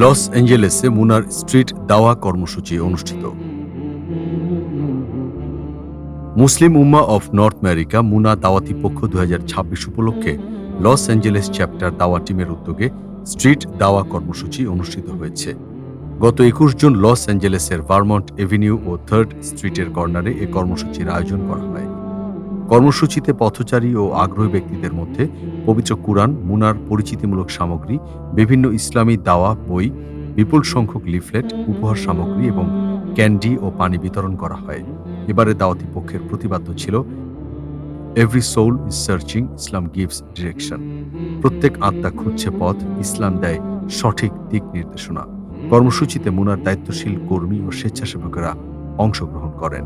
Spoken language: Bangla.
লস অ্যাঞ্জেলেসে মুনার স্ট্রিট দাওয়া কর্মসূচি অনুষ্ঠিত। মুসলিম উম্মাহ অফ নর্থ আমেরিকা মুনা দাওয়াতি পক্ষ 2026 উপলক্ষে লস অ্যাঞ্জেলেস চ্যাপ্টার দাওয়া টিমের উদ্যোগে স্ট্রিট দাওয়া কর্মসূচি অনুষ্ঠিত হয়েছে। গত 21 জুন লস অ্যাঞ্জেলেসের ভারমন্ট এভিনিউ ও 3rd স্ট্রিটের কর্নারে এ কর্মসূচির আয়োজন করা হয়। কর্মসূচিতে পথচারী ও আগ্রহী ব্যক্তিদের মধ্যে পবিত্র কুরআন, মুনার পরিচিতিমূলক সামগ্রী, বিভিন্ন ইসলামী দাওয়া বই, বিপুল সংখ্যক লিফলেট, উপহার সামগ্রী এবং ক্যান্ডি ও পানি বিতরণ করা হয়। এবারে দাওয়াতি পক্ষের প্রতিপাদ্য ছিল every soul is searching, Islam gives direction. প্রত্যেক আত্মা খুঁজছে পথ, ইসলাম দেয় সঠিক দিক নির্দেশনা। কর্মসূচিতে মুনার দায়িত্বশীল কর্মী ও স্বেচ্ছাসেবকেরা অংশগ্রহণ করেন।